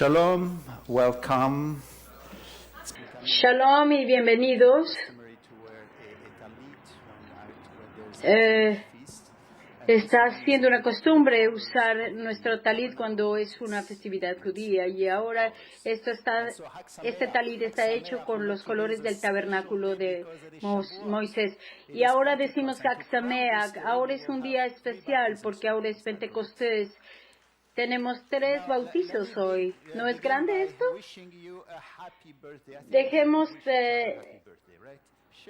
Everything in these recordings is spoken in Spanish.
Shalom, welcome. Shalom y bienvenidos. Está siendo una costumbre usar nuestro talit cuando es una festividad judía y ahora este talit está hecho con los colores del tabernáculo de Moisés. Y ahora decimos Chag Sameach, ahora es un día especial porque ahora es Pentecostés. Tenemos 3 bautizos hoy. ¿No es grande esto? Dejemos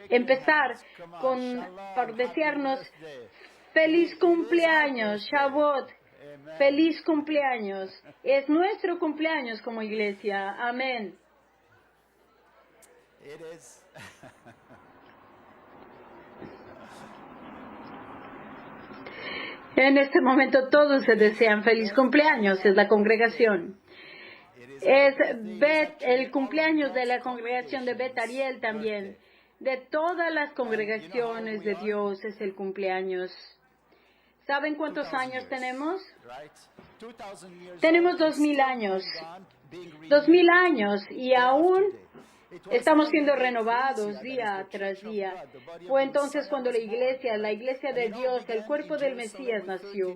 empezar por desearnos feliz cumpleaños, Shavuot, feliz cumpleaños. Es nuestro cumpleaños como iglesia. Amén. En este momento todos se desean feliz cumpleaños, es la congregación. Es el cumpleaños de la congregación de Bet Ariel también. De todas las congregaciones de Dios es el cumpleaños. ¿Saben cuántos años tenemos? Tenemos 2000 años. 2000 años y aún estamos siendo renovados día tras día. Fue entonces cuando la iglesia de Dios, el cuerpo del Mesías nació.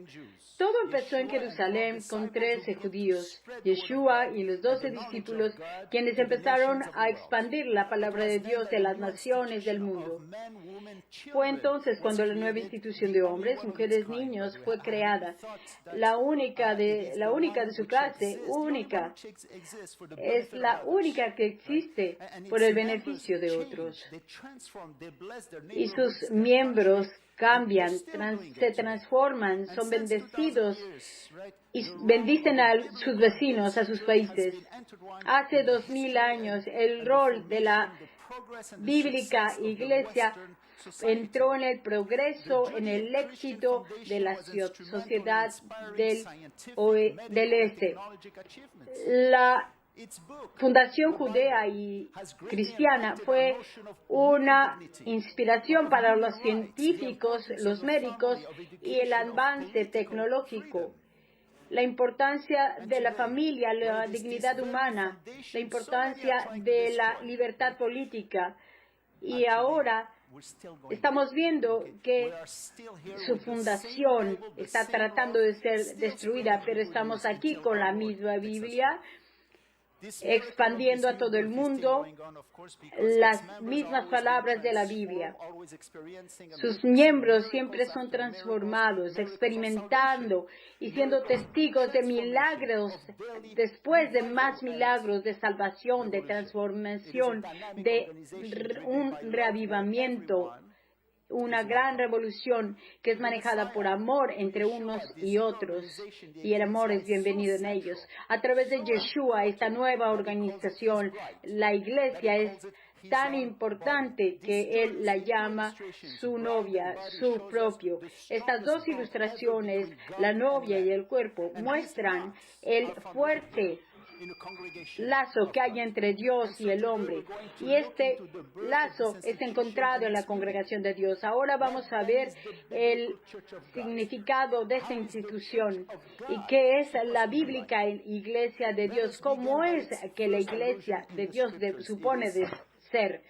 Todo empezó en Jerusalén con 13 judíos, Yeshua y los 12 discípulos, quienes empezaron a expandir la palabra de Dios de las naciones del mundo. Fue entonces cuando la nueva institución de hombres, mujeres, niños fue creada. La única de su clase, única. Es la única que existe por el beneficio de otros. Y sus miembros cambian, se transforman, son bendecidos y bendicen a sus vecinos, a sus países. Hace 2000 años, el rol de la bíblica iglesia entró en el progreso, en el éxito de la sociedad del Este. La fundación judea y cristiana fue una inspiración para los científicos, los médicos y el avance tecnológico. La importancia de la familia, la dignidad humana, la importancia de la libertad política. Y ahora estamos viendo que su fundación está tratando de ser destruida, pero estamos aquí con la misma Biblia, expandiendo a todo el mundo las mismas palabras de la Biblia. Sus miembros siempre son transformados, experimentando y siendo testigos de milagros, después de más milagros de salvación, de transformación, de un reavivamiento, una gran revolución que es manejada por amor entre unos y otros, y el amor es bienvenido en ellos. A través de Yeshua, esta nueva organización, la iglesia es tan importante que Él la llama su novia, su propio. Estas 2 ilustraciones, la novia y el cuerpo, muestran el fuerte lazo que hay entre Dios y el hombre. Y este lazo es encontrado en la congregación de Dios. Ahora vamos a ver el significado de esta institución y qué es la bíblica iglesia de Dios, cómo es que la iglesia de Dios supone de ser.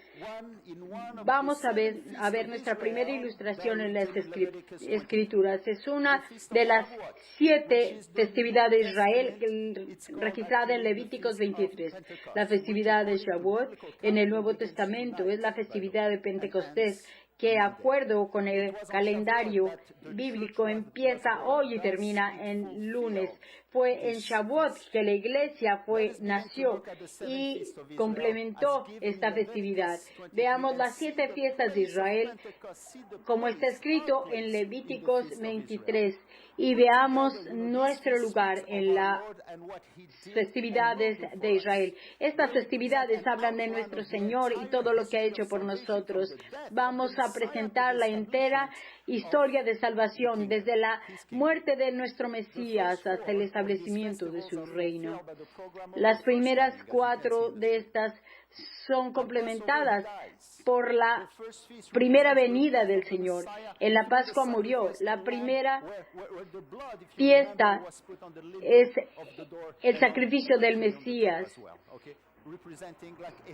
Vamos a ver nuestra primera ilustración en las Escrituras. Es una de las 7 festividades de Israel registrada en Levíticos 23. La festividad de Shavuot en el Nuevo Testamento es la festividad de Pentecostés, que de acuerdo con el calendario bíblico empieza hoy y termina en lunes. Fue en Shavuot que la iglesia nació y complementó esta festividad. Veamos las 7 fiestas de Israel, como está escrito en Levíticos 23, y veamos nuestro lugar en las festividades de Israel. Estas festividades hablan de nuestro Señor y todo lo que ha hecho por nosotros. Vamos a presentar la entera historia de salvación, desde la muerte de nuestro Mesías hasta el establecimiento de su reino. Las primeras 4 de estas son complementadas por la primera venida del Señor. En la Pascua murió. La primera fiesta es el sacrificio del Mesías,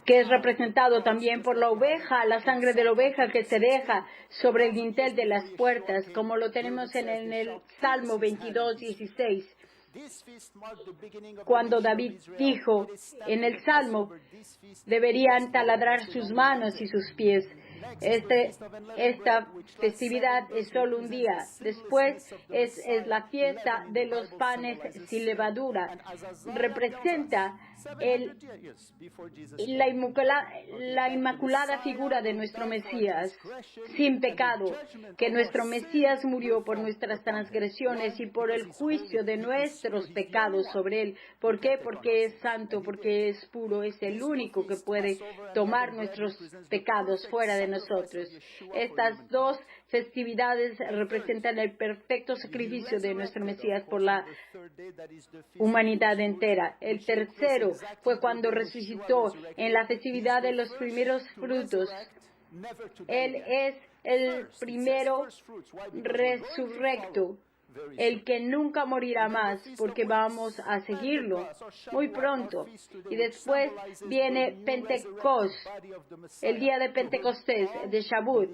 que es representado también por la oveja, la sangre de la oveja que se deja sobre el dintel de las puertas, como lo tenemos en el Salmo 22:16. Cuando David dijo en el Salmo, deberían taladrar sus manos y sus pies. Esta festividad es solo un día. Después es la fiesta de los panes sin levadura. Representa la inmaculada figura de nuestro Mesías, sin pecado, que nuestro Mesías murió por nuestras transgresiones y por el juicio de nuestros pecados sobre él. ¿Por qué? Porque es santo, porque es puro, es el único que puede tomar nuestros pecados fuera de nosotros. Estas dos festividades representan el perfecto sacrificio de nuestro Mesías por la humanidad entera. El tercero fue cuando resucitó en la festividad de los primeros frutos. Él es el primero resurrecto, el que nunca morirá más, porque vamos a seguirlo muy pronto. Y después viene Pentecostés, el día de Pentecostés, de Shavuot.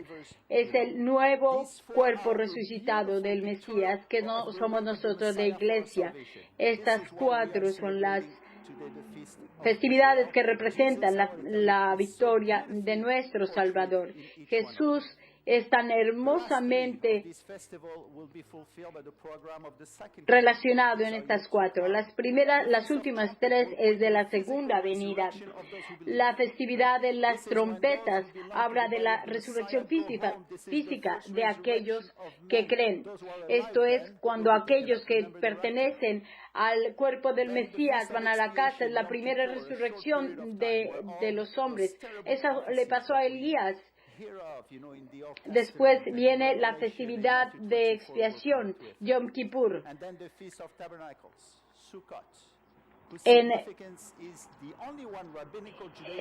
Es el nuevo cuerpo resucitado del Mesías, que no somos nosotros de iglesia. Estas cuatro son las festividades que representan la victoria de nuestro Salvador. Jesús es tan hermosamente relacionado en estas cuatro. Las últimas tres es de la segunda venida. La festividad de las trompetas habla de la resurrección física de aquellos que creen. Esto es cuando aquellos que pertenecen al cuerpo del Mesías van a la casa. Es la primera resurrección de los hombres. Eso le pasó a Elías. Después viene la festividad de expiación, Yom Kippur.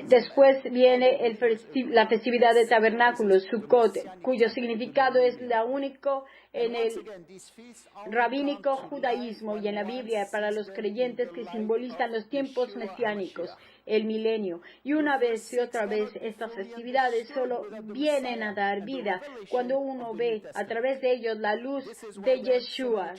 Después viene la festividad de tabernáculos, Sukkot, cuyo significado es la único en el rabínico judaísmo y en la Biblia para los creyentes, que simbolizan los tiempos mesiánicos, el milenio. Y una vez y otra vez estas festividades solo vienen a dar vida cuando uno ve a través de ellos la luz de Yeshua,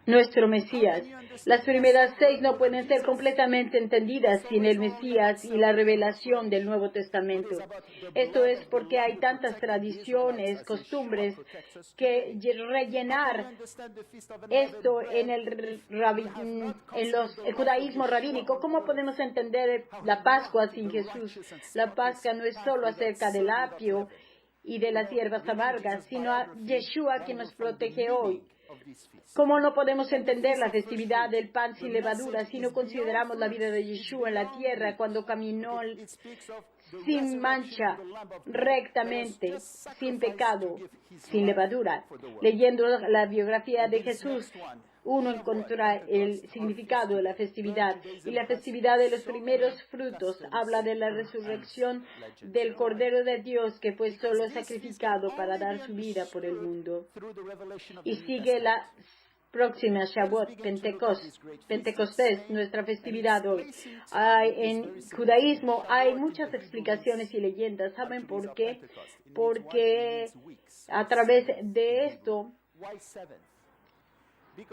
nuestro Mesías. Las primeras 6 no pueden ser completamente entendidas sin el Mesías y la revelación del Nuevo Testamento. Esto es porque hay tantas tradiciones, costumbres, que rellenar esto en el judaísmo rabínico. ¿Cómo podemos entender la Pascua sin Jesús? La Pascua no es solo acerca del apio y de las hierbas amargas, sino a Yeshua, que nos protege hoy. ¿Cómo no podemos entender la festividad del pan sin levadura si no consideramos la vida de Yeshua en la tierra cuando caminó sin mancha, rectamente, sin pecado, sin levadura? Leyendo la biografía de Jesús, uno encontrará el significado de la festividad. Y la festividad de los primeros frutos habla de la resurrección del Cordero de Dios, que fue solo sacrificado para dar su vida por el mundo. Y sigue la próxima Shavuot, Pentecostés, nuestra festividad hoy. En judaísmo hay muchas explicaciones y leyendas. ¿Saben por qué? Porque a través de esto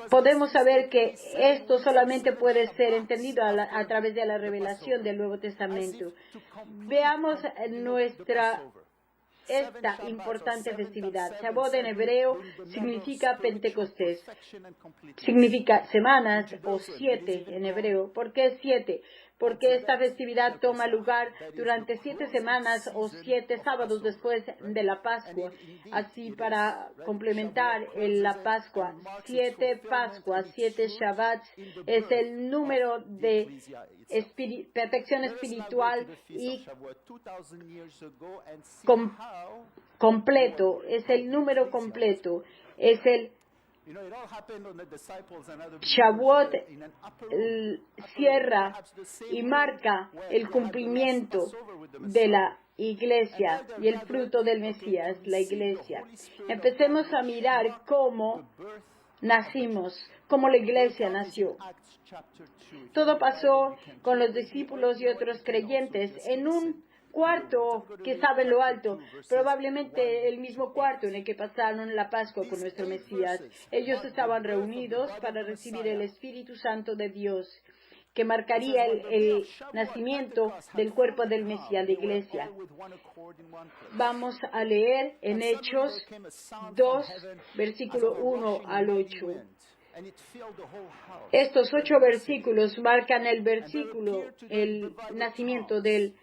podemos saber que esto solamente puede ser entendido a través de la revelación del Nuevo Testamento. Veamos esta importante festividad. Shavuot en hebreo significa Pentecostés. Significa semanas o 7 en hebreo. ¿Por qué 7? Porque esta festividad toma lugar durante 7 semanas o 7 sábados después de la Pascua. Así, para complementar la Pascua, 7 Pascuas, 7 Shabbats, es el número de perfección espiritual y completo. Es el número completo. Es el Shavuot cierra y marca el cumplimiento de la iglesia y el fruto del Mesías, la iglesia. Empecemos a mirar cómo nacimos, cómo la iglesia nació. Todo pasó con los discípulos y otros creyentes en un cuarto que estaba en lo alto, probablemente el mismo cuarto en el que pasaron la Pascua con nuestro Mesías. Ellos estaban reunidos para recibir el Espíritu Santo de Dios, que marcaría el nacimiento del cuerpo del Mesías, la iglesia. Vamos a leer en Hechos 2, versículo 1 al 8. Estos 8 versículos marcan el nacimiento del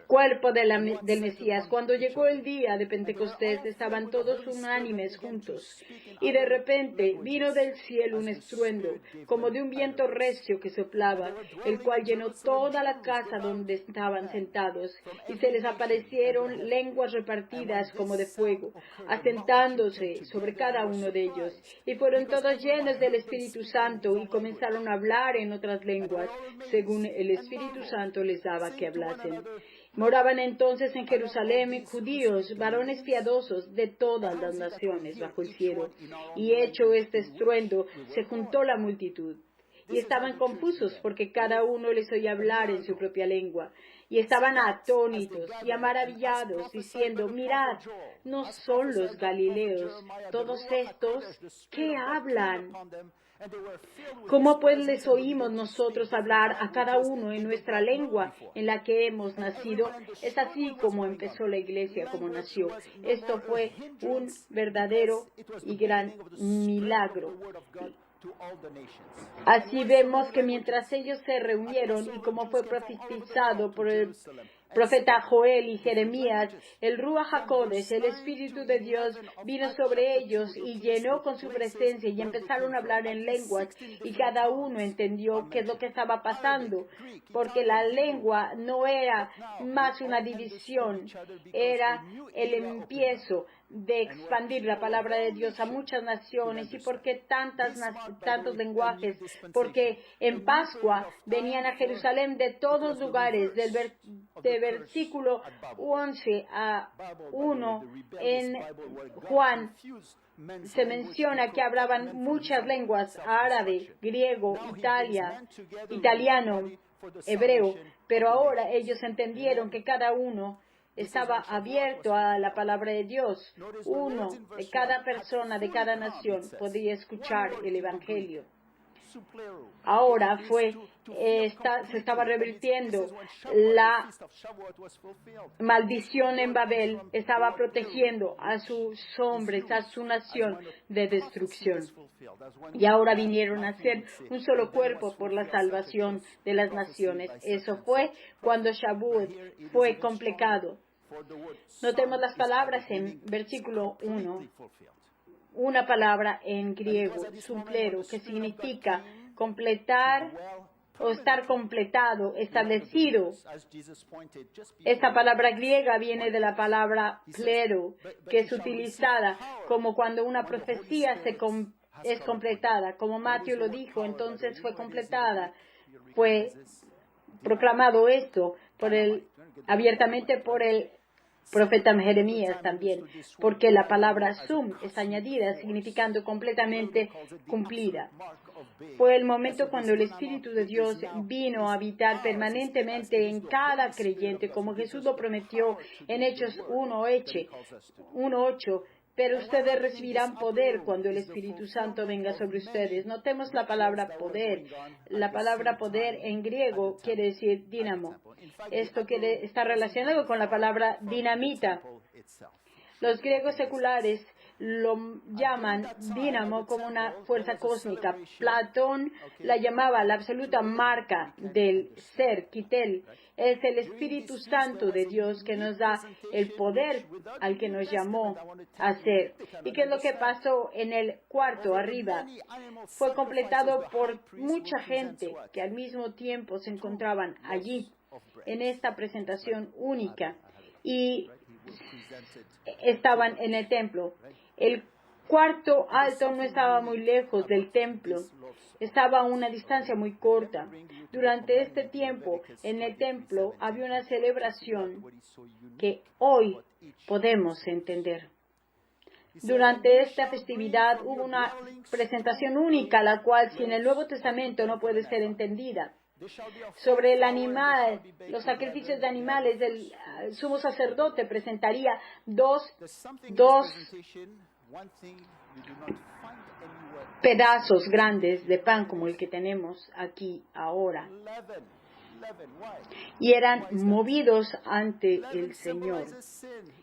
cuerpo del Mesías. Cuando llegó el día de Pentecostés, estaban todos unánimes juntos, y de repente vino del cielo un estruendo, como de un viento recio que soplaba, el cual llenó toda la casa donde estaban sentados, y se les aparecieron lenguas repartidas como de fuego, asentándose sobre cada uno de ellos, y fueron todos llenos del Espíritu Santo, y comenzaron a hablar en otras lenguas, según el Espíritu Santo les daba que hablasen. Moraban entonces en Jerusalén judíos, varones piadosos de todas las naciones bajo el cielo. Y hecho este estruendo, se juntó la multitud. Y estaban confusos porque cada uno les oía hablar en su propia lengua. Y estaban atónitos y maravillados, diciendo: mirad, ¿no son los galileos todos estos que hablan? ¿Cómo pues les oímos nosotros hablar a cada uno en nuestra lengua en la que hemos nacido? Es así como empezó la iglesia, como nació. Esto fue un verdadero y gran milagro. Así vemos que mientras ellos se reunieron, y como fue profetizado por el profeta Joel y Jeremías, el Ruach HaKodesh, el Espíritu de Dios, vino sobre ellos y llenó con su presencia, y empezaron a hablar en lenguas, y cada uno entendió qué es lo que estaba pasando, porque la lengua no era más una división, era el empiezo de expandir la palabra de Dios a muchas naciones. ¿Y por qué tantos lenguajes? Porque en Pascua venían a Jerusalén de todos lugares. De versículo 11 a 1 en Juan se menciona que hablaban muchas lenguas: árabe, griego, italiano, hebreo. Pero ahora ellos entendieron que cada uno estaba abierto a la palabra de Dios. Uno de cada persona, de cada nación, podía escuchar el Evangelio. Ahora se estaba revirtiendo la maldición en Babel, estaba protegiendo a sus hombres, a su nación de destrucción. Y ahora vinieron a ser un solo cuerpo por la salvación de las naciones. Eso fue cuando Shavuot fue completado. Notemos las palabras en versículo 1. Una palabra en griego, suplero, que significa completar o estar completado, establecido. Esta palabra griega viene de la palabra plero, que es utilizada como cuando una profecía es completada. Como Mateo lo dijo, entonces fue completada. Fue proclamado esto abiertamente por el profeta Jeremías también, porque la palabra sum es añadida, significando completamente cumplida. Fue el momento cuando el Espíritu de Dios vino a habitar permanentemente en cada creyente, como Jesús lo prometió en Hechos 1:8. Pero ustedes recibirán poder cuando el Espíritu Santo venga sobre ustedes. Notemos la palabra poder. La palabra poder en griego quiere decir dínamo. Esto está relacionado con la palabra dinamita. Los griegos seculares lo llaman dínamo como una fuerza cósmica. Platón la llamaba la absoluta marca del ser, quitel. Es el Espíritu Santo de Dios que nos da el poder al que nos llamó a ser. ¿Y qué es lo que pasó en el cuarto arriba? Fue completado por mucha gente que al mismo tiempo se encontraban allí en esta presentación única y estaban en el templo. El cuarto alto no estaba muy lejos del templo, estaba a una distancia muy corta. Durante este tiempo, en el templo había una celebración que hoy podemos entender. Durante esta festividad hubo una presentación única, la cual si en el Nuevo Testamento no puede ser entendida. Sobre el animal, los sacrificios de animales, el sumo sacerdote presentaría dos pedazos grandes de pan como el que tenemos aquí ahora. Y eran movidos ante el Señor.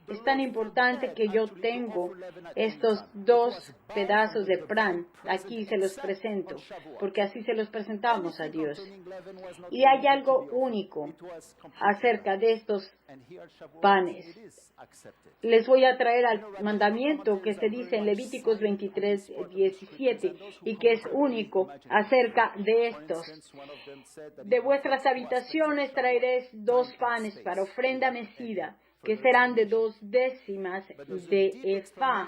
Es tan importante que yo tengo estos dos pedazos de pan. Aquí se los presento, porque así se los presentamos a Dios. Y hay algo único acerca de estos panes. Les voy a traer al mandamiento que se dice en Levíticos 23:17 y que es único acerca de estos. De vuestras habitaciones traeréis 2 panes para ofrenda mecida, que serán de 2 décimas de efá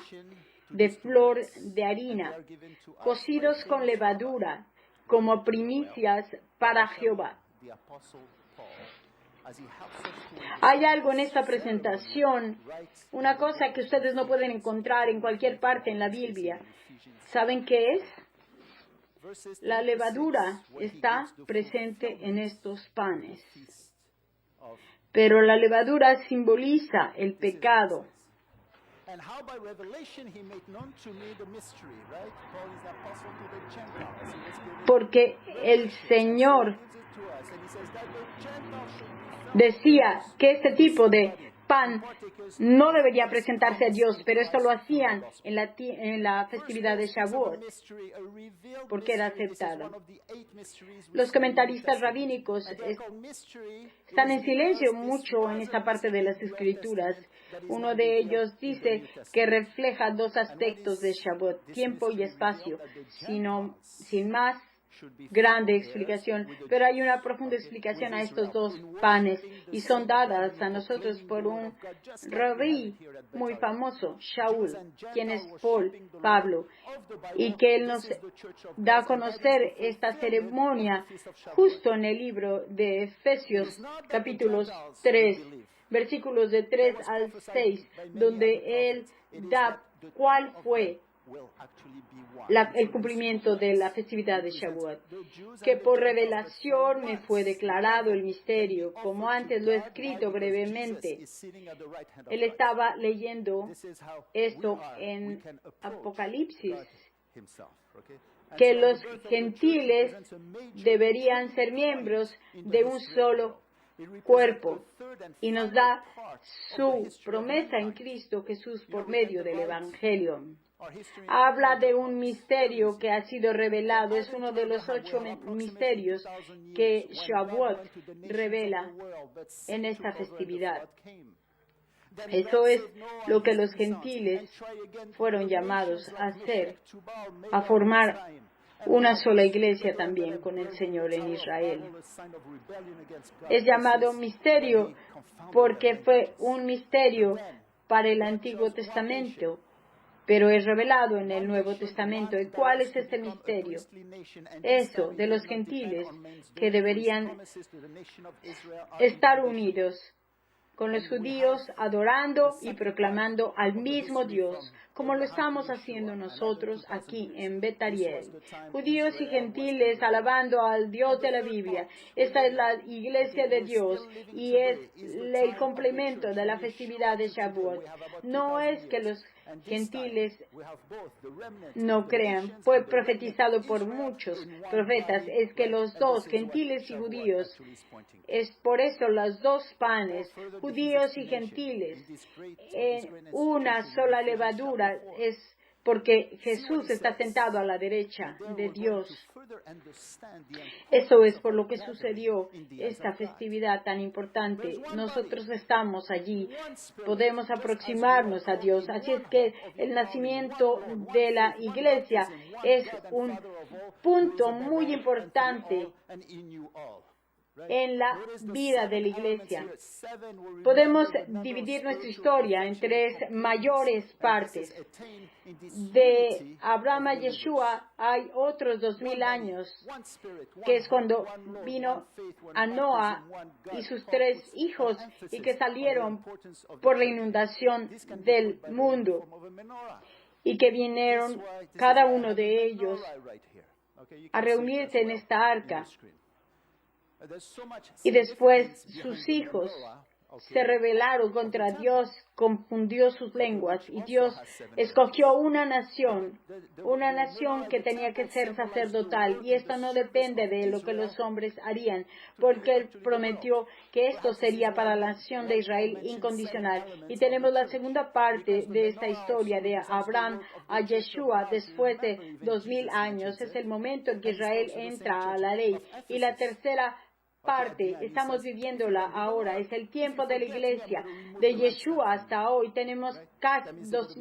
de flor de harina, cocidos con levadura, como primicias para Jehová. Hay algo en esta presentación, una cosa que ustedes no pueden encontrar en cualquier parte en la Biblia. ¿Saben qué es? La levadura está presente en estos panes. Pero la levadura simboliza el pecado. Porque el Señor decía que este tipo de pan no debería presentarse a Dios, pero esto lo hacían en la festividad de Shavuot, porque era aceptado. Los comentaristas rabínicos están en silencio mucho en esta parte de las Escrituras. Uno de ellos dice que refleja 2 aspectos de Shavuot, tiempo y espacio, sin más grande explicación, pero hay una profunda explicación a estos 2 panes y son dadas a nosotros por un rabí muy famoso, Shaul, quien es Pablo, y que él nos da a conocer esta ceremonia justo en el libro de Efesios, capítulos 3, versículos de 3 al 6, donde él da cuál fue el cumplimiento de la festividad de Shavuot, que por revelación me fue declarado el misterio, como antes lo he escrito brevemente. Él estaba leyendo esto en Apocalipsis, que los gentiles deberían ser miembros de un solo cuerpo, y nos da su promesa en Cristo Jesús por medio del Evangelio. Habla de un misterio que ha sido revelado. Es uno de los 8 misterios que Shavuot revela en esta festividad. Eso es lo que los gentiles fueron llamados a hacer, a formar una sola iglesia también con el Señor en Israel. Es llamado misterio porque fue un misterio para el Antiguo Testamento, pero es revelado en el Nuevo Testamento. ¿Y cuál es este misterio? Eso, de los gentiles que deberían estar unidos con los judíos, adorando y proclamando al mismo Dios, como lo estamos haciendo nosotros aquí en Betariel. Judíos y gentiles alabando al Dios de la Biblia. Esta es la iglesia de Dios y es el complemento de la festividad de Shavuot. No es que los gentiles no crean, fue profetizado por muchos profetas, es que los 2, gentiles y judíos, es por eso los 2 panes, judíos y gentiles, una sola levadura, es porque Jesús está sentado a la derecha de Dios. Eso es por lo que sucedió esta festividad tan importante. Nosotros estamos allí, podemos aproximarnos a Dios. Así es que el nacimiento de la iglesia es un punto muy importante en la vida de la iglesia. Podemos dividir nuestra historia en tres mayores partes. De Abraham a Yeshua hay otros 2000 años, que es cuando vino a Noah y sus 3 hijos y que salieron por la inundación del mundo y que vinieron cada uno de ellos a reunirse en esta arca. Y después sus hijos se rebelaron contra Dios, confundió sus lenguas y Dios escogió una nación que tenía que ser sacerdotal, y esto no depende de lo que los hombres harían, porque Él prometió que esto sería para la nación de Israel incondicional. Y tenemos la segunda parte de esta historia de Abraham a Yeshua después de 2000 años. Es el momento en que Israel entra a la ley. Y la tercera parte, estamos viviéndola ahora, es el tiempo de la iglesia, de Yeshua hasta hoy. Tenemos casi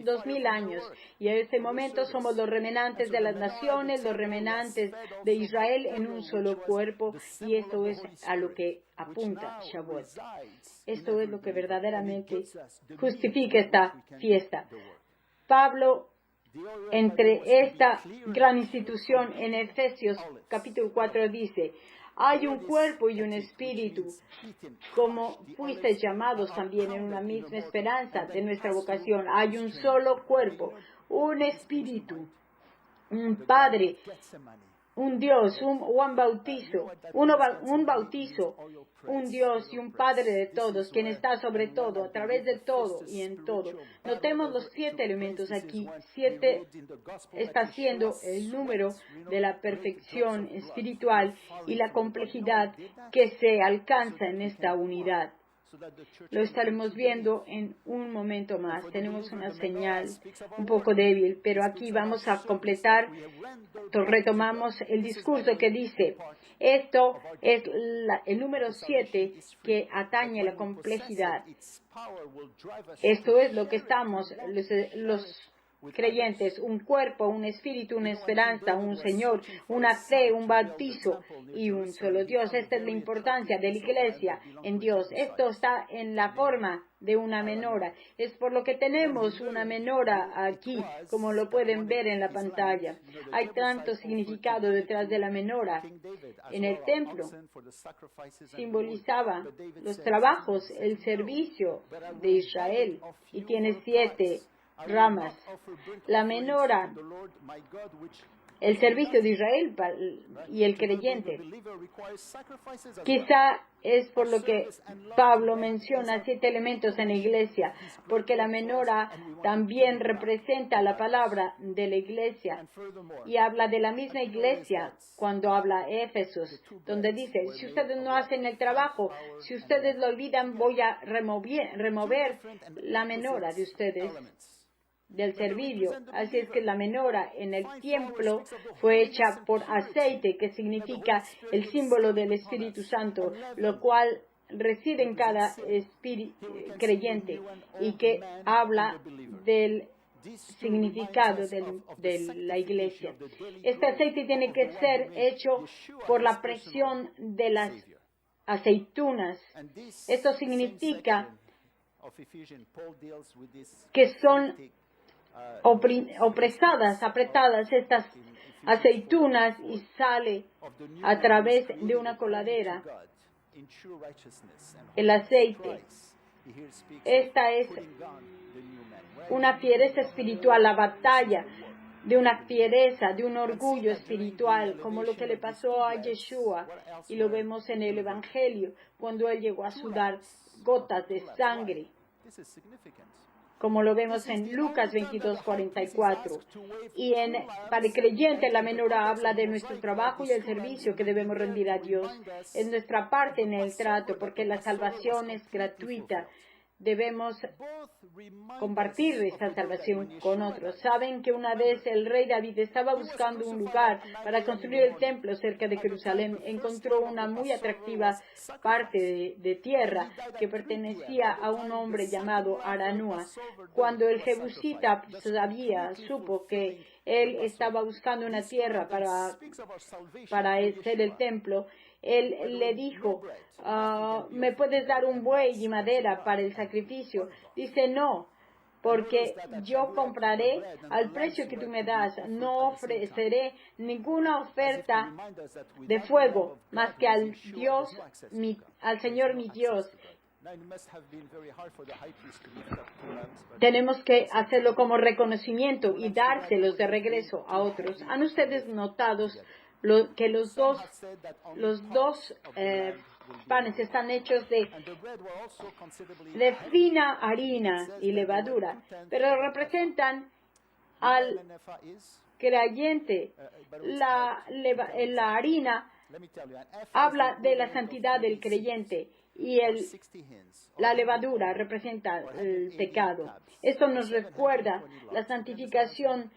2000 años, y en este momento somos los remanentes de las naciones, los remanentes de Israel en un solo cuerpo, y esto es a lo que apunta Shavuot. Esto es lo que verdaderamente justifica esta fiesta. Pablo, entre esta gran institución en Efesios capítulo 4 dice: hay un cuerpo y un espíritu, como fuisteis llamados también en una misma esperanza de nuestra vocación. Hay un solo cuerpo, un espíritu, un Padre, un Dios, un bautizo, un Dios y un Padre de todos, quien está sobre todo, a través de todo y en todo. Notemos los 7 elementos aquí. 7 está siendo el número de la perfección espiritual y la complejidad que se alcanza en esta unidad. Lo estaremos viendo en un momento más. Tenemos una señal un poco débil, pero aquí vamos a completar. Retomamos el discurso que dice: esto es el número 7 que atañe la complejidad. Esto es lo que estamos, los creyentes: un cuerpo, un espíritu, una esperanza, un Señor, una fe, un bautizo y un solo Dios. Esta es la importancia de la iglesia en Dios. Esto está en la forma de una menora. Es por lo que tenemos una menora aquí, como lo pueden ver en la pantalla. Hay tanto significado detrás de la menora. En el templo simbolizaba los trabajos, el servicio de Israel, y tiene 7 ramas. La menora, el servicio de Israel y el creyente. Quizá es por lo que Pablo menciona 7 elementos en la iglesia, porque la menora también representa la palabra de la iglesia y habla de la misma iglesia cuando habla Éfesos, donde dice: si ustedes no hacen el trabajo, si ustedes lo olvidan, voy a remover la menora de ustedes del servicio. Así es que la menora en el templo fue hecha por aceite, que significa el símbolo del Espíritu Santo, lo cual reside en cada creyente y que habla del significado de la iglesia. Este aceite tiene que ser hecho por la presión de las aceitunas. Esto significa que son apretadas estas aceitunas, y sale a través de una coladera el aceite. Esta es una fiereza espiritual, la batalla de una fiereza, de un orgullo espiritual, como lo que le pasó a Yeshua, y lo vemos en el Evangelio, cuando él llegó a sudar gotas de sangre, como lo vemos en Lucas 22:44. Y para el creyente, la menora habla de nuestro trabajo y el servicio que debemos rendir a Dios. Es nuestra parte en el trato, porque la salvación es gratuita. Debemos compartir esta salvación con otros. Saben que una vez el rey David estaba buscando un lugar para construir el templo cerca de Jerusalén. Encontró una muy atractiva parte de tierra que pertenecía a un hombre llamado Aranúa. Cuando el jebusita supo que él estaba buscando una tierra para hacer el templo, él le dijo, ¿me puedes dar un buey y madera para el sacrificio? Dice, no, porque yo compraré al precio que tú me das. No ofreceré ninguna oferta de fuego más que al al Señor mi Dios. Tenemos que hacerlo como reconocimiento y dárselos de regreso a otros. ¿Han ustedes notado que los dos panes están hechos de fina harina y levadura, pero representan al creyente? La harina habla de la santidad del creyente y la levadura representa el pecado. Esto nos recuerda la santificación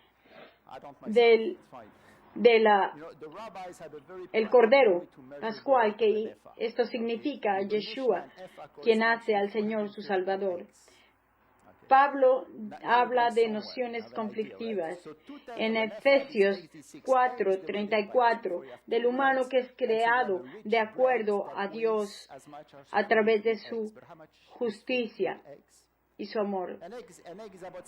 del Cordero Pascual, que esto significa Yeshua, quien hace al Señor su Salvador. Pablo habla de nociones conflictivas en Efesios 4:34, del humano que es creado de acuerdo a Dios a través de su justicia y su amor.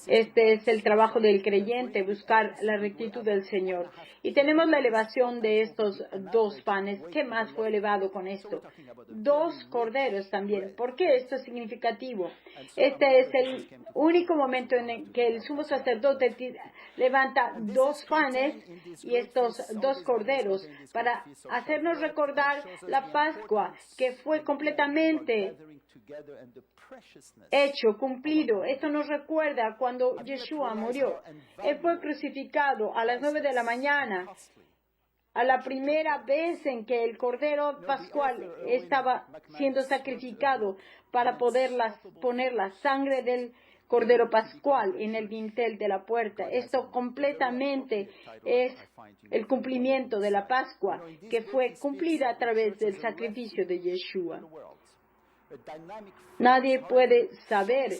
Este es el trabajo del creyente, buscar la rectitud del Señor. Y tenemos la elevación de estos dos panes. ¿Qué más fue elevado con esto? 2 corderos también. ¿Por qué esto es significativo? Este es el único momento en el que el sumo sacerdote levanta 2 panes y estos 2 corderos para hacernos recordar la Pascua, que fue completamente hecho, cumplido. Esto nos recuerda cuando Yeshua murió. Él fue crucificado a las 9 de la mañana, a la primera vez en que el Cordero Pascual estaba siendo sacrificado para poder poner la sangre del Cordero Pascual en el dintel de la puerta. Esto completamente es el cumplimiento de la Pascua, que fue cumplida a través del sacrificio de Yeshua. Nadie puede saber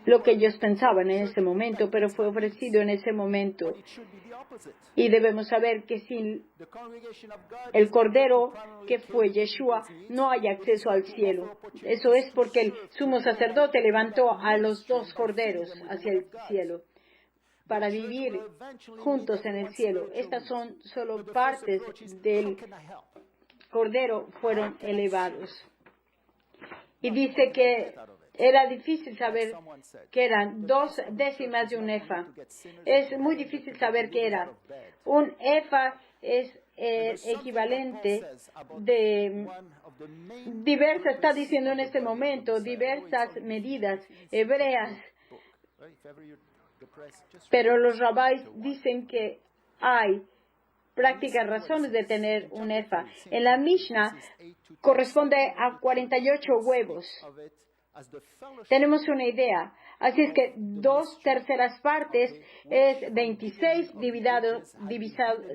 lo que ellos pensaban en ese momento, pero fue ofrecido en ese momento. Y debemos saber que sin el Cordero que fue Yeshua, no hay acceso al cielo. Eso es porque el sumo sacerdote levantó a los 2 corderos hacia el cielo para vivir juntos en el cielo. Estas son solo partes del Cordero fueron elevados. Y dice que era difícil saber que eran 2 décimas de un efa. Es muy difícil saber qué era. Un efa es equivalente de diversas, está diciendo en este momento, diversas medidas hebreas. Pero los rabáis dicen que hay prácticas razones de tener un efa. En la Mishnah corresponde a 48 huevos. Tenemos una idea. Así es que 2/3 partes es 26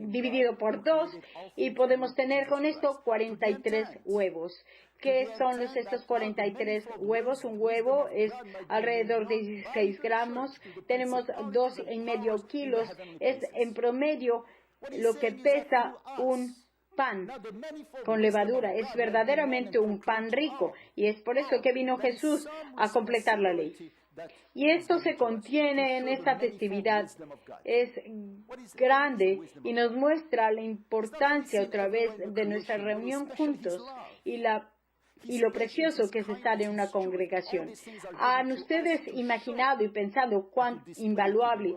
dividido por 2 y podemos tener con esto 43 huevos. ¿Qué son estos 43 huevos? Un huevo es alrededor de 16 gramos. Tenemos 2,5 kilos. Es en promedio lo que pesa un pan con levadura. Es verdaderamente un pan rico y es por eso que vino Jesús a completar la ley. Y esto se contiene en esta festividad. Es grande y nos muestra la importancia otra vez de nuestra reunión juntos y lo precioso que es estar en una congregación. ¿Han ustedes imaginado y pensado cuán invaluable,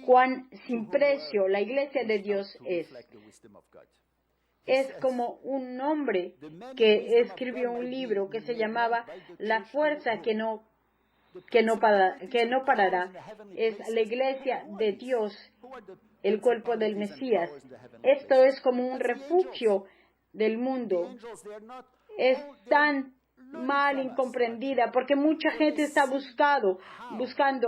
cuán sin precio la iglesia de Dios es? Es como un hombre que escribió un libro que se llamaba La fuerza que no parará. Es la iglesia de Dios, el cuerpo del Mesías. Esto es como un refugio del mundo. Es tan mal incomprendida porque mucha gente está buscando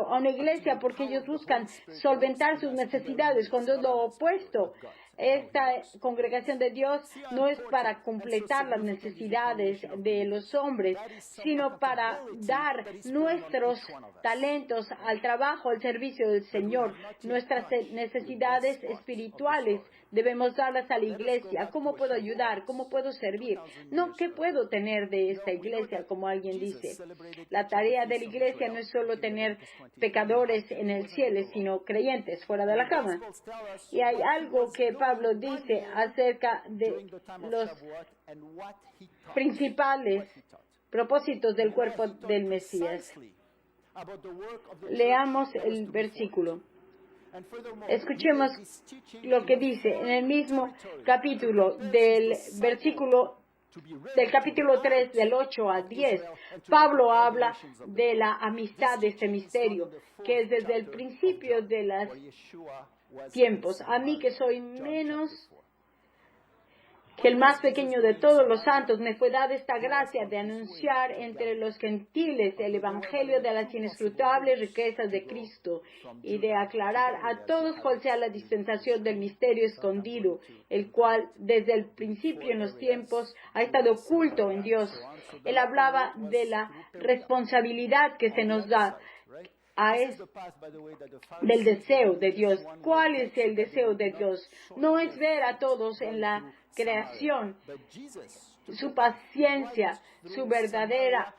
a una iglesia porque ellos buscan solventar sus necesidades, cuando es lo opuesto. Esta congregación de Dios no es para completar las necesidades de los hombres, sino para dar nuestros talentos al trabajo, al servicio del Señor, nuestras necesidades espirituales debemos darlas a la iglesia. ¿Cómo puedo ayudar? ¿Cómo puedo servir? No, ¿qué puedo tener de esta iglesia? Como alguien dice. La tarea de la iglesia no es solo tener pecadores en el cielo, sino creyentes fuera de la cama. Y hay algo que Pablo dice acerca de los principales propósitos del cuerpo del Mesías. Leamos el versículo. Escuchemos lo que dice en el mismo capítulo del capítulo 3, del 8 al 10. Pablo habla de la amistad de este misterio, que es desde el principio de los tiempos. A mí, que soy menos que el más pequeño de todos los santos, me fue dada esta gracia de anunciar entre los gentiles el evangelio de las inescrutables riquezas de Cristo y de aclarar a todos cuál sea la dispensación del misterio escondido, el cual desde el principio en los tiempos ha estado oculto en Dios. Él hablaba de la responsabilidad que se nos da del deseo de Dios. ¿Cuál es el deseo de Dios? No es ver a todos en la creación. Su paciencia, su verdadera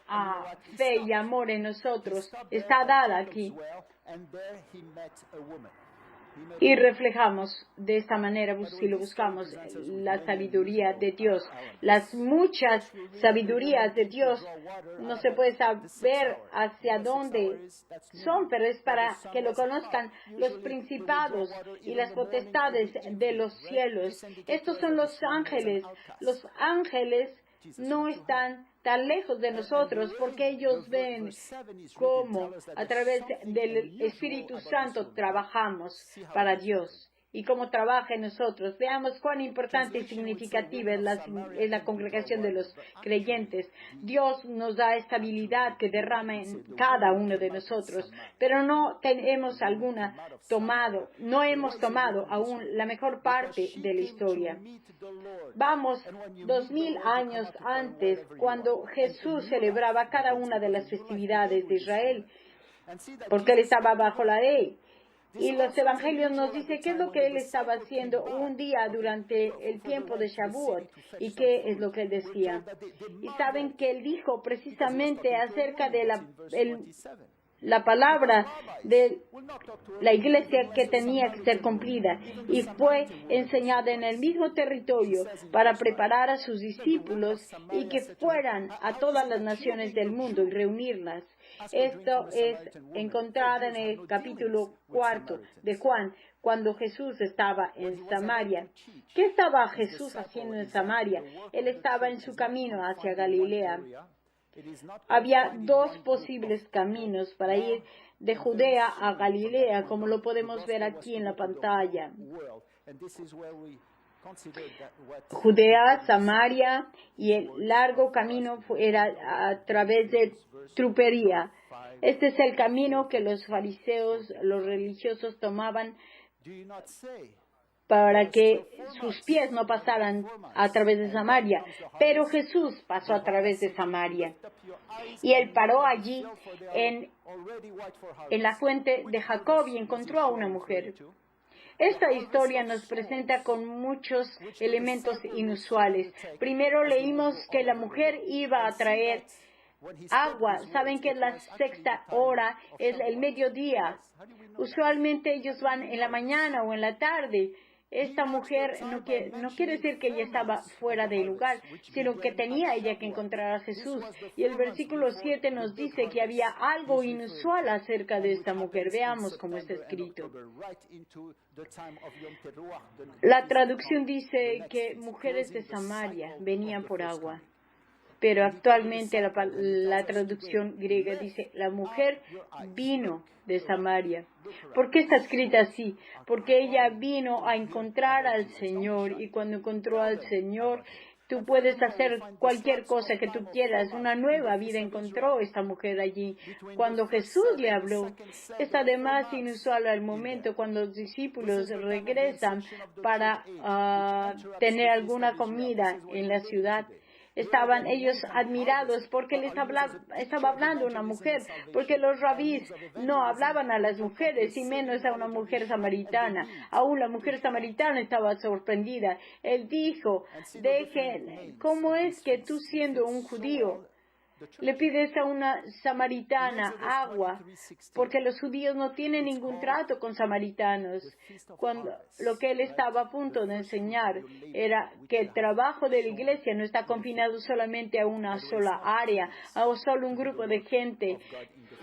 fe y amor en nosotros está dada aquí. Y reflejamos de esta manera, si lo buscamos, la sabiduría de Dios. Las muchas sabidurías de Dios no se puede saber hacia dónde son, pero es para que lo conozcan los principados y las potestades de los cielos. Estos son los ángeles. Los ángeles no están tan lejos de nosotros porque ellos ven cómo a través del Espíritu Santo trabajamos para Dios y cómo trabaja en nosotros. Veamos cuán importante y significativa es la congregación de los creyentes. Dios nos da estabilidad que derrama en cada uno de nosotros, pero no hemos tomado aún la mejor parte de la historia. Vamos 2000 años antes, cuando Jesús celebraba cada una de las festividades de Israel, porque él estaba bajo la ley. Y los evangelios nos dicen qué es lo que él estaba haciendo un día durante el tiempo de Shavuot y qué es lo que él decía. Y saben que él dijo precisamente acerca de la palabra de la iglesia que tenía que ser cumplida y fue enseñada en el mismo territorio para preparar a sus discípulos y que fueran a todas las naciones del mundo y reunirlas. Esto es encontrado en el capítulo 4 de Juan, cuando Jesús estaba en Samaria. ¿Qué estaba Jesús haciendo en Samaria? Él estaba en su camino hacia Galilea. Había dos posibles caminos para ir de Judea a Galilea, como lo podemos ver aquí en la pantalla. Judea, Samaria, y el largo camino era a través de Trupería. Este es el camino que los fariseos, los religiosos, tomaban para que sus pies no pasaran a través de Samaria. Pero Jesús pasó a través de Samaria. Y él paró allí en la fuente de Jacob y encontró a una mujer. Esta historia nos presenta con muchos elementos inusuales. Primero leímos que la mujer iba a traer agua. Saben que la sexta hora es el mediodía. Usualmente ellos van en la mañana o en la tarde. Esta mujer no quiere decir que ella estaba fuera del lugar, sino que tenía ella que encontrar a Jesús. Y el versículo 7 nos dice que había algo inusual acerca de esta mujer. Veamos cómo está escrito. La traducción dice que mujeres de Samaria venían por agua. Pero actualmente la traducción griega dice, la mujer vino de Samaria. ¿Por qué está escrita así? Porque ella vino a encontrar al Señor, y cuando encontró al Señor, tú puedes hacer cualquier cosa que tú quieras. Una nueva vida encontró esta mujer allí. Cuando Jesús le habló, es además inusual al momento cuando los discípulos regresan para tener alguna comida en la ciudad. estaban ellos admirados porque les estaba hablando una mujer, porque los rabís no hablaban a las mujeres y menos a una mujer samaritana. Aún la mujer samaritana estaba sorprendida. Él dijo, ¿cómo es que tú siendo un judío le pides a una samaritana agua? Porque los judíos no tienen ningún trato con samaritanos. Lo que él estaba a punto de enseñar era que el trabajo de la iglesia no está confinado solamente a una sola área, a solo un grupo de gente,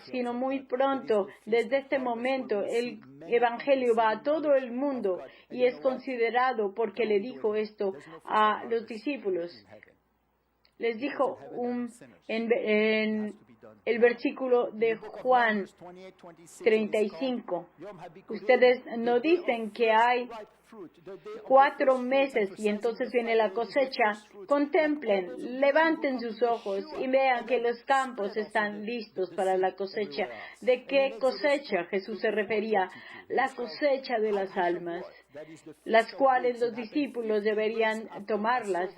sino muy pronto, desde este momento, el evangelio va a todo el mundo y es considerado, porque le dijo esto a los discípulos. Les dijo en el versículo de Juan 35, ustedes no dicen que hay 4 meses y entonces viene la cosecha. Contemplen, levanten sus ojos y vean que los campos están listos para la cosecha. ¿De qué cosecha Jesús se refería? La cosecha de las almas, las cuales los discípulos deberían tomarlas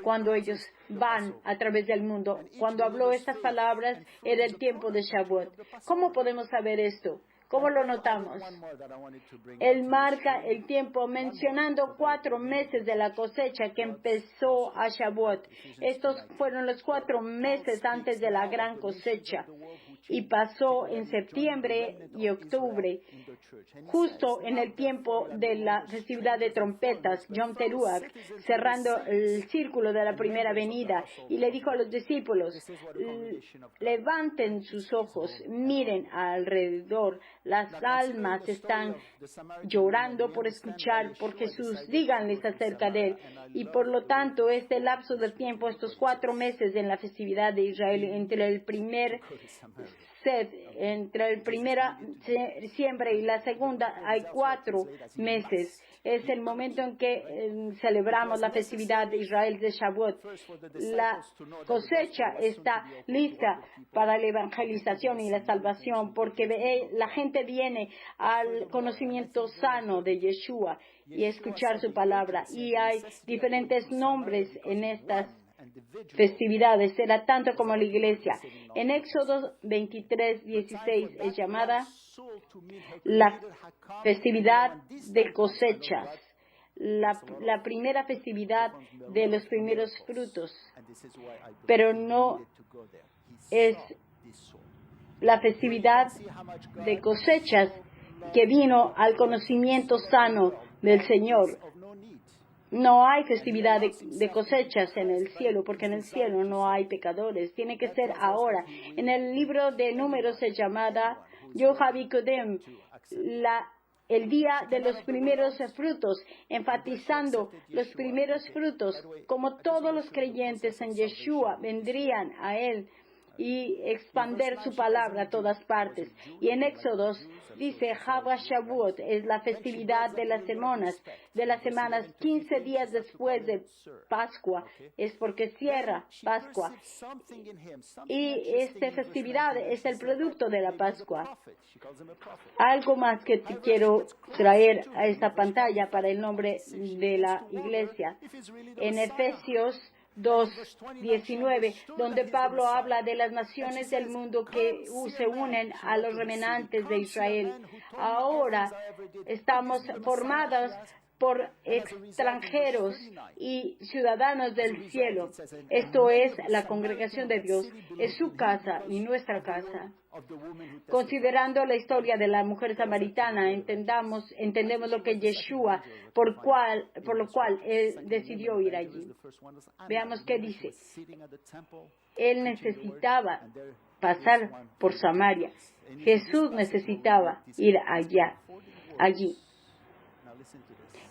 cuando ellos van a través del mundo. Cuando habló estas palabras era el tiempo de Shavuot. ¿Cómo podemos saber esto? ¿Cómo lo notamos? Él marca el tiempo mencionando 4 meses de la cosecha que empezó a Shavuot. Estos fueron los 4 meses antes de la gran cosecha y pasó en septiembre y octubre, justo en el tiempo de la festividad de trompetas, Yom Teruah, cerrando el círculo de la primera venida, y le dijo a los discípulos, levanten sus ojos, miren alrededor, las almas están llorando por escuchar por Jesús, díganles acerca de Él, y por lo tanto este lapso de tiempo, estos 4 meses en la festividad de Israel, entre el primer primera siembra y la segunda hay 4 meses. Es el momento en que celebramos la festividad de Israel de Shavuot. La cosecha está lista para la evangelización y la salvación, porque la gente viene al conocimiento sano de Yeshua y escuchar su palabra. Y hay diferentes nombres en estas festividades, será tanto como la iglesia. En Éxodo 23:16 es llamada la festividad de cosechas, la primera festividad de los primeros frutos, pero no es la festividad de cosechas que vino al conocimiento sano del Señor. No hay festividad de cosechas en el cielo, porque en el cielo no hay pecadores. Tiene que ser ahora. En el libro de Números es llamada Yohavi Kodem, el día de los primeros frutos, enfatizando los primeros frutos, como todos los creyentes en Yeshua vendrían a Él y expander su palabra a todas partes. Y en Éxodos dice, Hava Shavuot es la festividad de las semanas 15 días después de Pascua, es porque cierra Pascua. Y esta festividad es el producto de la Pascua. Algo más que te quiero traer a esta pantalla para el nombre de la iglesia. En Efesios 2:19, donde Pablo habla de las naciones del mundo que se unen a los remanentes de Israel. Ahora estamos formados por extranjeros y ciudadanos del cielo. Esto es la congregación de Dios, es su casa y nuestra casa. Considerando la historia de la mujer samaritana, entendemos lo que Yeshua, por lo cual él decidió ir allí. Veamos qué dice. Él necesitaba pasar por Samaria. Jesús necesitaba ir allí.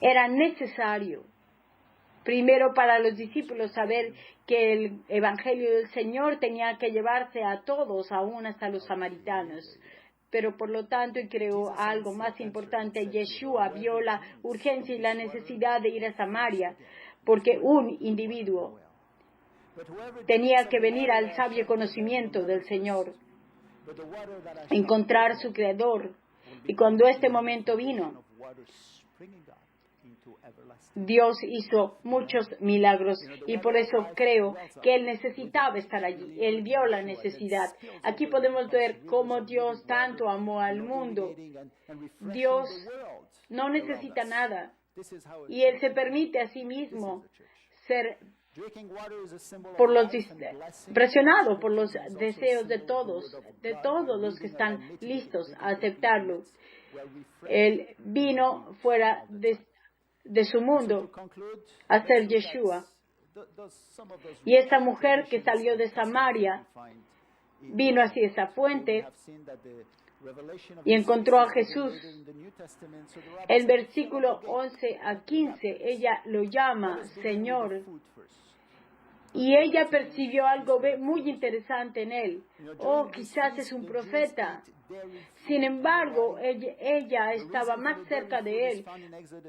Era necesario, primero para los discípulos, saber que el Evangelio del Señor tenía que llevarse a todos, aún hasta los samaritanos. Pero por lo tanto, y creo algo más importante, Yeshua vio la urgencia y la necesidad de ir a Samaria, porque un individuo tenía que venir al sabio conocimiento del Señor, encontrar su Creador. Y cuando este momento vino, Dios hizo muchos milagros y por eso creo que Él necesitaba estar allí. Él vio la necesidad. Aquí podemos ver cómo Dios tanto amó al mundo. Dios no necesita nada y Él se permite a sí mismo ser presionado por los deseos de todos los que están listos a aceptarlo. Él vino fuera de su mundo a ser Yeshua. Y esta mujer que salió de Samaria vino hacia esa fuente y encontró a Jesús. El versículo 11 a 15, ella lo llama Señor. Y ella percibió algo muy interesante en él. Oh, quizás es un profeta. Sin embargo, ella estaba más cerca de él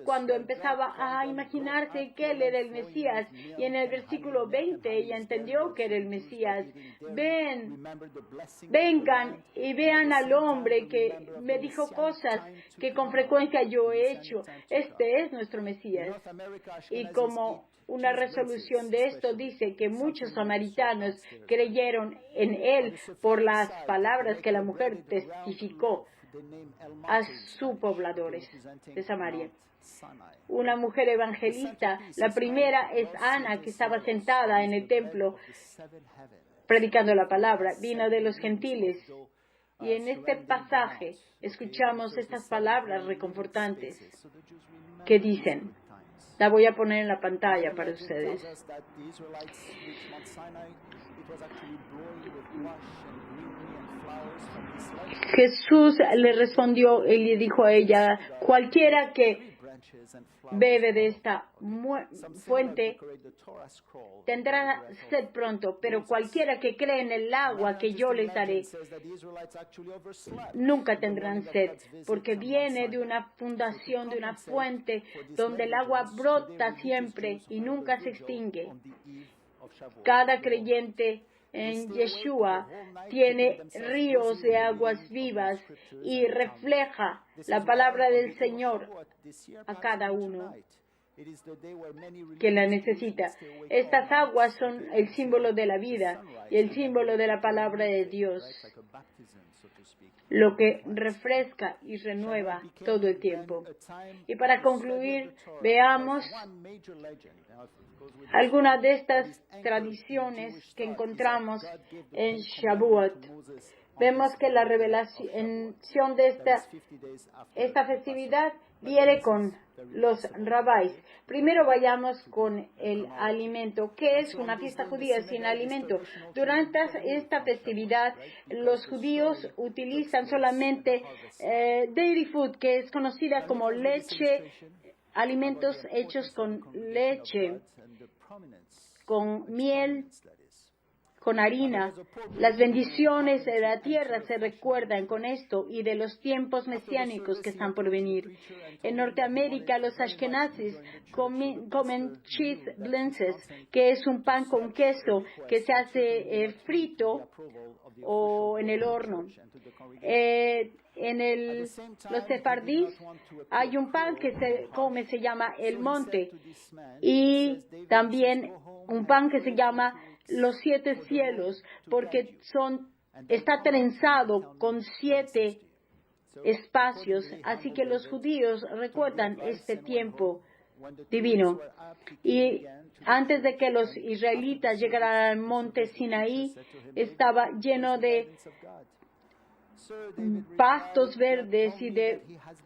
cuando empezaba a imaginarse que él era el Mesías. Y en el versículo 20 ella entendió que era el Mesías. Vengan y vean al hombre que me dijo cosas que con frecuencia yo he hecho. Este es nuestro Mesías. Y como una resolución de esto dice que muchos samaritanos creyeron en él por las palabras que la mujer testificó a sus pobladores de Samaria. Una mujer evangelista, la primera es Ana, que estaba sentada en el templo predicando la palabra, vino de los gentiles. Y en este pasaje escuchamos estas palabras reconfortantes que dicen, la voy a poner en la pantalla para ustedes. Jesús le respondió y le dijo a ella, cualquiera que bebe de esta fuente tendrá sed pronto, pero cualquiera que cree en el agua que yo les daré, nunca tendrán sed, porque viene de una fundación, de una fuente donde el agua brota siempre y nunca se extingue. Cada creyente en Yeshua tiene ríos de aguas vivas y refleja la palabra del Señor a cada uno que la necesita. Estas aguas son el símbolo de la vida y el símbolo de la palabra de Dios, lo que refresca y renueva todo el tiempo. Y para concluir, veamos algunas de estas tradiciones que encontramos en Shavuot. Vemos que la revelación de esta festividad viene con los rabáis. Primero vayamos con el alimento. ¿Qué es una fiesta judía sin alimento? Durante esta festividad, los judíos utilizan solamente dairy food, que es conocida como leche, alimentos hechos con leche, con miel, con harina. Las bendiciones de la tierra se recuerdan con esto y de los tiempos mesiánicos que están por venir. En Norteamérica, los ashkenazis comen cheese blintzes, que es un pan con queso que se hace frito o en el horno. Los sefardíes hay un pan que se come, se llama el monte, y también un pan que se llama los 7 cielos, porque está trenzado con 7 espacios, así que los judíos recuerdan este tiempo divino. Y antes de que los israelitas llegaran al monte Sinaí, estaba lleno de pastos verdes y de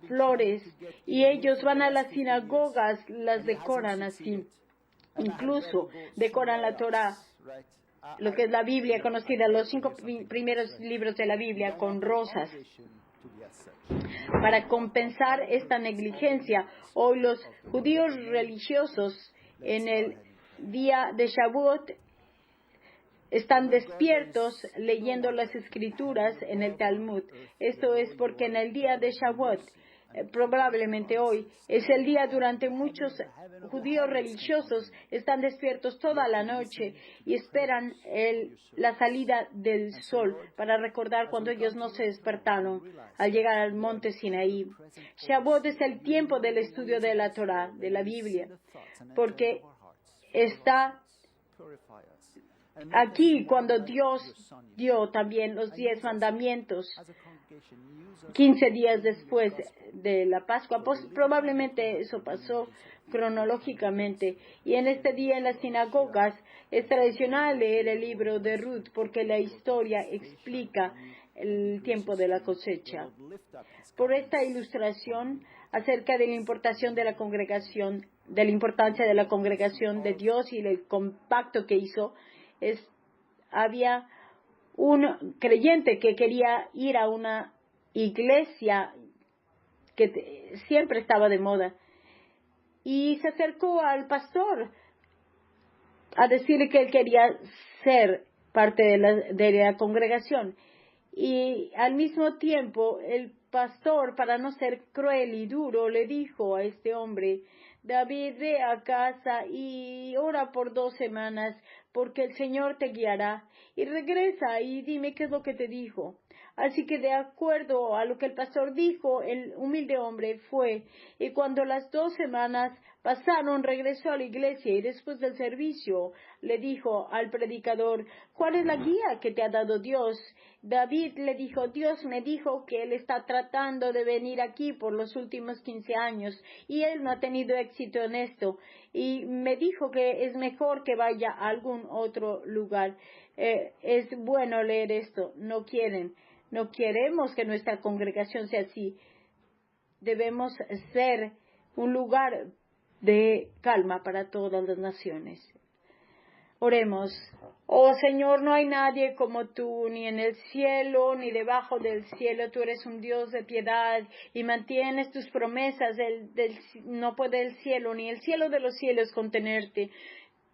flores, y ellos van a las sinagogas, las decoran así, incluso decoran la Torá, lo que es la Biblia conocida, los 5 primeros libros de la Biblia, con rosas. Para compensar esta negligencia, hoy los judíos religiosos en el día de Shavuot están despiertos leyendo las escrituras en el Talmud. Esto es porque en el día de Shavuot probablemente hoy, es el día durante muchos judíos religiosos están despiertos toda la noche y esperan la salida del sol para recordar cuando ellos no se despertaron al llegar al monte Sinaí. Shavuot es el tiempo del estudio de la Torá, de la Biblia, porque está aquí cuando Dios dio también los 10 mandamientos, 15 días después de la Pascua. Pues probablemente eso pasó cronológicamente. Y en este día en las sinagogas es tradicional leer el libro de Ruth porque la historia explica el tiempo de la cosecha. Por esta ilustración acerca de la importancia de la congregación, de Dios y el compacto que hizo, había un creyente que quería ir a una iglesia que siempre estaba de moda y se acercó al pastor a decirle que él quería ser parte de la congregación. Y al mismo tiempo el pastor, para no ser cruel y duro, le dijo a este hombre: David, ve a casa y ora por 2 semanas, porque el Señor te guiará. Y regresa y dime qué es lo que te dijo. Así que de acuerdo a lo que el pastor dijo, el humilde hombre fue. Y cuando las 2 semanas pasaron, regresó a la iglesia y después del servicio le dijo al predicador: ¿cuál es la guía que te ha dado Dios? David le dijo: Dios me dijo que él está tratando de venir aquí por los últimos 15 años y él no ha tenido éxito en esto. Y me dijo que es mejor que vaya a algún otro lugar. Es bueno leer esto. No queremos que nuestra congregación sea así. Debemos ser un lugar de calma para todas las naciones. Oremos. Oh Señor, no hay nadie como tú, ni en el cielo, ni debajo del cielo. Tú eres un Dios de piedad y mantienes tus promesas. No puede el cielo, ni el cielo de los cielos contenerte.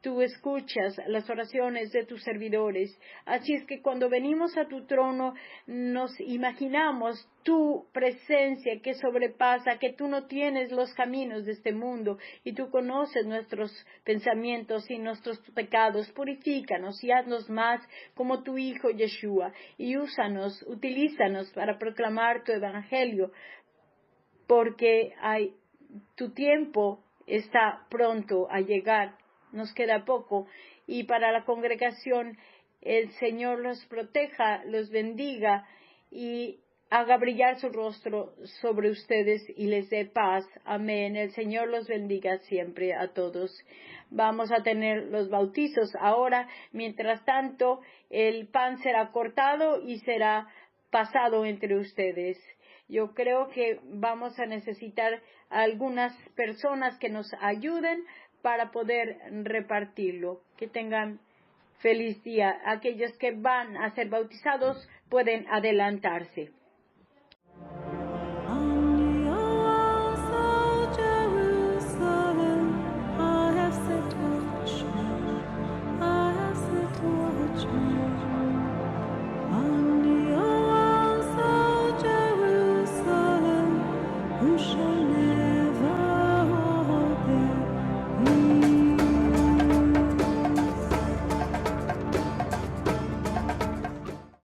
Tú escuchas las oraciones de tus servidores. Así es que cuando venimos a tu trono nos imaginamos tu presencia que sobrepasa, que tú no tienes los caminos de este mundo y tú conoces nuestros pensamientos y nuestros pecados. Purifícanos y haznos más como tu Hijo Yeshua y utilízanos para proclamar tu evangelio, porque tu tiempo está pronto a llegar. Nos queda poco, y para la congregación el Señor los proteja, los bendiga y haga brillar su rostro sobre ustedes y les dé paz. Amén. El Señor los bendiga siempre a todos. Vamos a tener los bautizos ahora. Mientras tanto, el pan será cortado y será pasado entre ustedes. Yo creo que vamos a necesitar algunas personas que nos ayuden para poder repartirlo. Que tengan feliz día. Aquellos que van a ser bautizados pueden adelantarse.